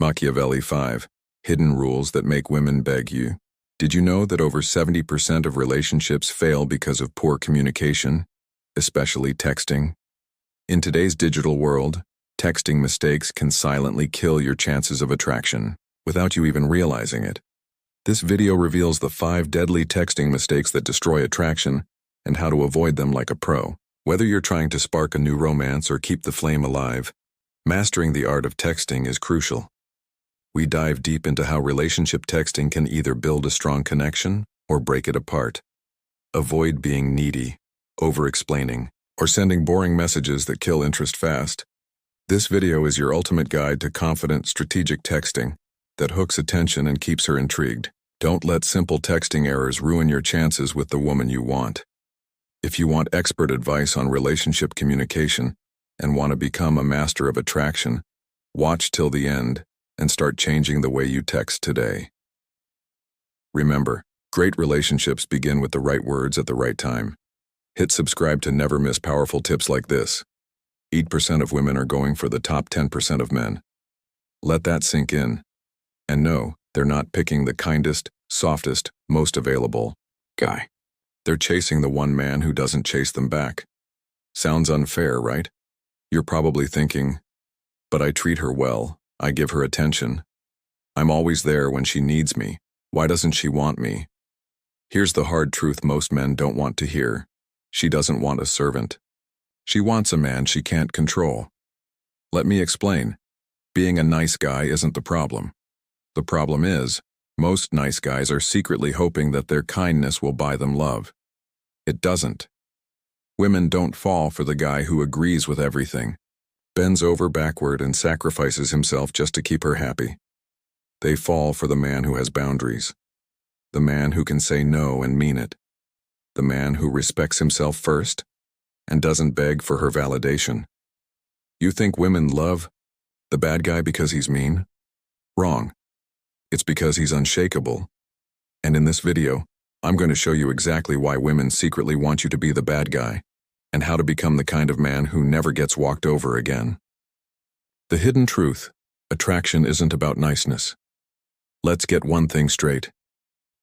Machiavelli 5. Hidden rules that make women beg you. Did you know that over 70% of relationships fail because of poor communication, especially texting? In today's digital world, texting mistakes can silently kill your chances of attraction without you even realizing it. This video reveals the 5 deadly texting mistakes that destroy attraction and how to avoid them like a pro. Whether you're trying to spark a new romance or keep the flame alive, mastering the art of texting is crucial. We dive deep into how relationship texting can either build a strong connection or break it apart. Avoid being needy, over-explaining, or sending boring messages that kill interest fast. This video is your ultimate guide to confident, strategic texting that hooks attention and keeps her intrigued. Don't let simple texting errors ruin your chances with the woman you want. If you want expert advice on relationship communication and want to become a master of attraction, watch till the end and start changing the way you text today. Remember, great relationships begin with the right words at the right time. Hit subscribe to never miss powerful tips like this. 8% of women are going for the top 10% of men. Let that sink in. And no, they're not picking the kindest, softest, most available guy. They're chasing the one man who doesn't chase them back. Sounds unfair, right? You're probably thinking, but I treat her well. I give her attention. I'm always there when she needs me. Why doesn't she want me? Here's the hard truth most men don't want to hear. She doesn't want a servant. She wants a man she can't control. Let me explain. Being a nice guy isn't the problem. The problem is, most nice guys are secretly hoping that their kindness will buy them love. It doesn't. Women don't fall for the guy who agrees with everything, bends over backward and sacrifices himself just to keep her happy. They fall for the man who has boundaries, the man who can say no and mean it, the man who respects himself first and doesn't beg for her validation. You think women love the bad guy because he's mean? Wrong. It's because he's unshakable. And in this video, I'm going to show you exactly why women secretly want you to be the bad guy, and how to become the kind of man who never gets walked over again. The hidden truth: attraction isn't about niceness. Let's get one thing straight.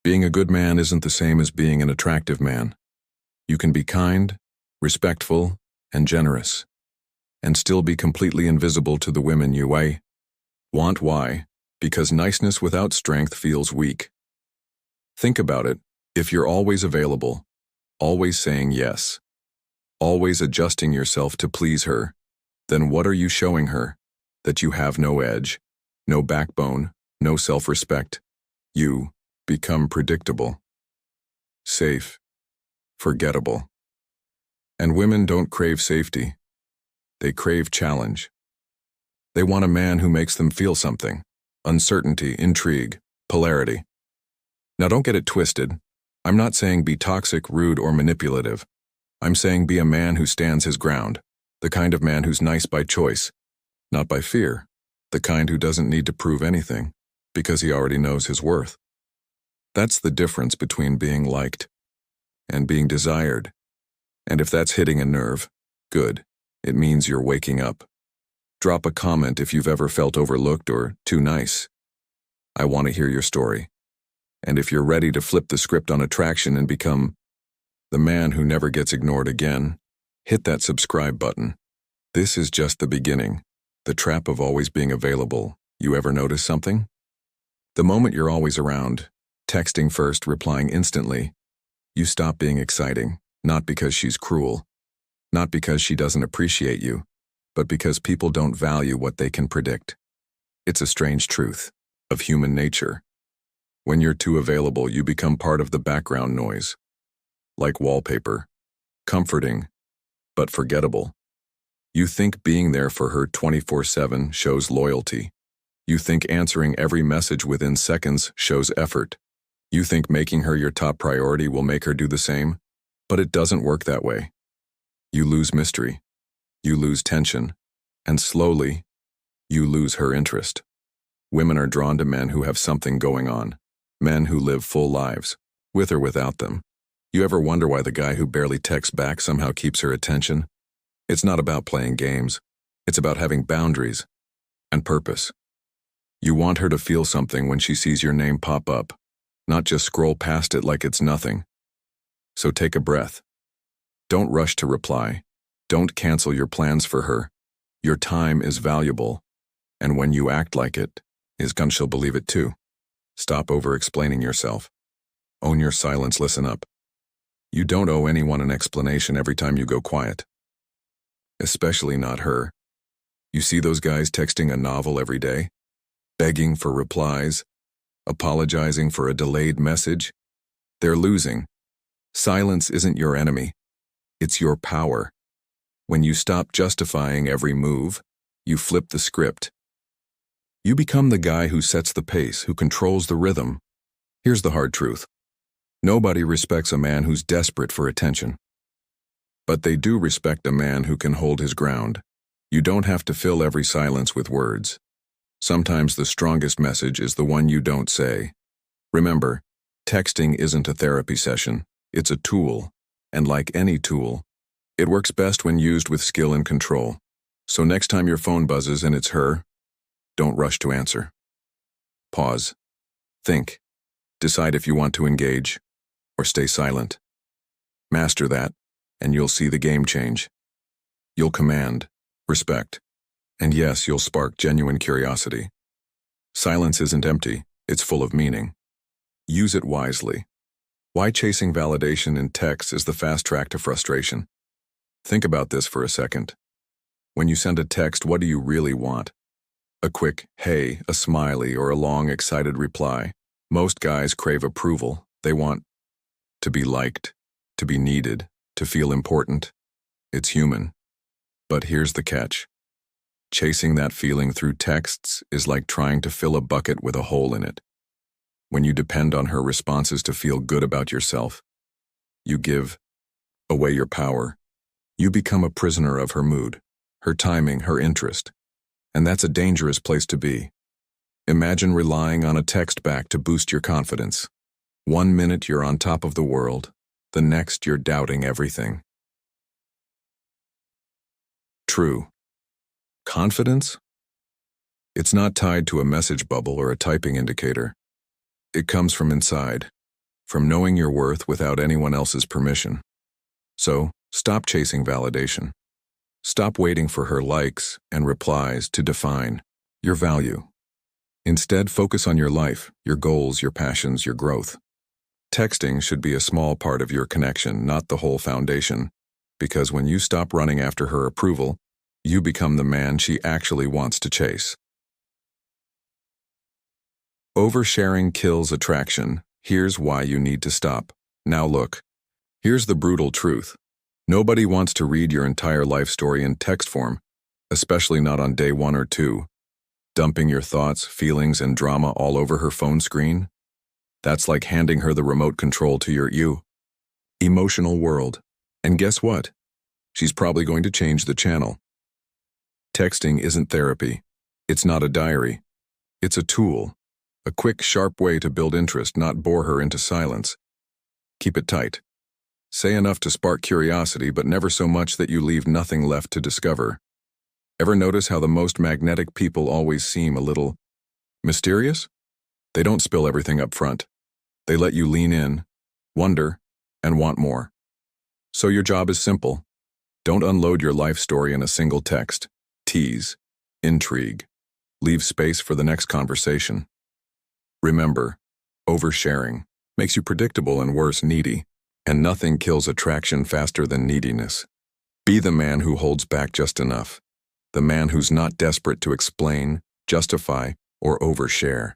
Being a good man isn't the same as being an attractive man. You can be kind, respectful, and generous, and still be completely invisible to the women you want. Why? Because niceness without strength feels weak. Think about it. If you're always available, always saying yes, always adjusting yourself to please her, then what are you showing her? That you have no edge, no backbone, no self-respect. You become predictable, safe, forgettable. And women don't crave safety. They crave challenge. They want a man who makes them feel something: uncertainty, intrigue, polarity. Now don't get it twisted. I'm not saying be toxic, rude, or manipulative. I'm saying be a man who stands his ground, the kind of man who's nice by choice, not by fear, the kind who doesn't need to prove anything, because he already knows his worth. That's the difference between being liked and being desired. And if that's hitting a nerve, good. It means you're waking up. Drop a comment if you've ever felt overlooked or too nice. I want to hear your story. And if you're ready to flip the script on attraction and become the man who never gets ignored again, hit that subscribe button. This is just the beginning. The trap of always being available. You ever notice something? The moment you're always around, texting first, replying instantly, you stop being exciting, not because she's cruel, not because she doesn't appreciate you, but because people don't value what they can predict. It's a strange truth of human nature. When you're too available, you become part of the background noise. Like wallpaper, comforting, but forgettable. You think being there for her 24/7 shows loyalty. You think answering every message within seconds shows effort. You think making her your top priority will make her do the same, but it doesn't work that way. You lose mystery, you lose tension, and slowly, you lose her interest. Women are drawn to men who have something going on, men who live full lives, with or without them. You ever wonder why the guy who barely texts back somehow keeps her attention? It's not about playing games. It's about having boundaries and purpose. You want her to feel something when she sees your name pop up, not just scroll past it like it's nothing. So take a breath. Don't rush to reply. Don't cancel your plans for her. Your time is valuable, and when you act like it, she'll believe it too. Stop over-explaining yourself. Own your silence, listen up. You don't owe anyone an explanation every time you go quiet. Especially not her. You see those guys texting a novel every day? Begging for replies? Apologizing for a delayed message? They're losing. Silence isn't your enemy. It's your power. When you stop justifying every move, you flip the script. You become the guy who sets the pace, who controls the rhythm. Here's the hard truth. Nobody respects a man who's desperate for attention. But they do respect a man who can hold his ground. You don't have to fill every silence with words. Sometimes the strongest message is the one you don't say. Remember, texting isn't a therapy session. It's a tool. And like any tool, it works best when used with skill and control. So next time your phone buzzes and it's her, don't rush to answer. Pause. Think. Decide if you want to engage or stay silent. Master that, and you'll see the game change. You'll command, respect, and yes, you'll spark genuine curiosity. Silence isn't empty, it's full of meaning. Use it wisely. Why chasing validation in text is the fast track to frustration. Think about this for a second. When you send a text, what do you really want? A quick, hey, a smiley, or a long, excited reply. Most guys crave approval. They want to be liked, to be needed, to feel important. It's human. But here's the catch. Chasing that feeling through texts is like trying to fill a bucket with a hole in it. When you depend on her responses to feel good about yourself, you give away your power. You become a prisoner of her mood, her timing, her interest. And that's a dangerous place to be. Imagine relying on a text back to boost your confidence. 1 minute you're on top of the world, the next you're doubting everything. True. Confidence? It's not tied to a message bubble or a typing indicator. It comes from inside, from knowing your worth without anyone else's permission. So, stop chasing validation. Stop waiting for her likes and replies to define your value. Instead, focus on your life, your goals, your passions, your growth. Texting should be a small part of your connection, not the whole foundation, because when you stop running after her approval, you become the man she actually wants to chase. Oversharing kills attraction. Here's why you need to stop. Now look, here's the brutal truth. Nobody wants to read your entire life story in text form, especially not on day 1 or 2. Dumping your thoughts, feelings, and drama all over her phone screen? That's like handing her the remote control to your emotional world. And guess what? She's probably going to change the channel. Texting isn't therapy. It's not a diary. It's a tool. A quick, sharp way to build interest, not bore her into silence. Keep it tight. Say enough to spark curiosity, but never so much that you leave nothing left to discover. Ever notice how the most magnetic people always seem a little mysterious? They don't spill everything up front. They let you lean in, wonder, and want more. So your job is simple. Don't unload your life story in a single text. Tease, intrigue, leave space for the next conversation. Remember, oversharing makes you predictable and worse, needy, and nothing kills attraction faster than neediness. Be the man who holds back just enough, the man who's not desperate to explain, justify, or overshare.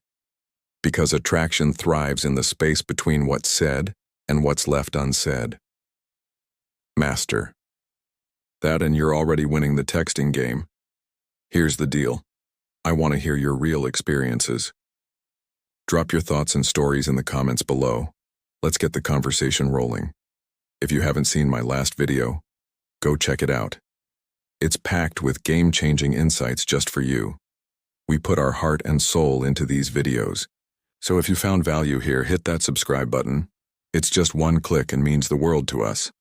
Because attraction thrives in the space between what's said and what's left unsaid. Master that, and you're already winning the texting game. Here's the deal. I want to hear your real experiences. Drop your thoughts and stories in the comments below. Let's get the conversation rolling. If you haven't seen my last video, go check it out. It's packed with game-changing insights just for you. We put our heart and soul into these videos. So if you found value here, hit that subscribe button. It's just one click and means the world to us.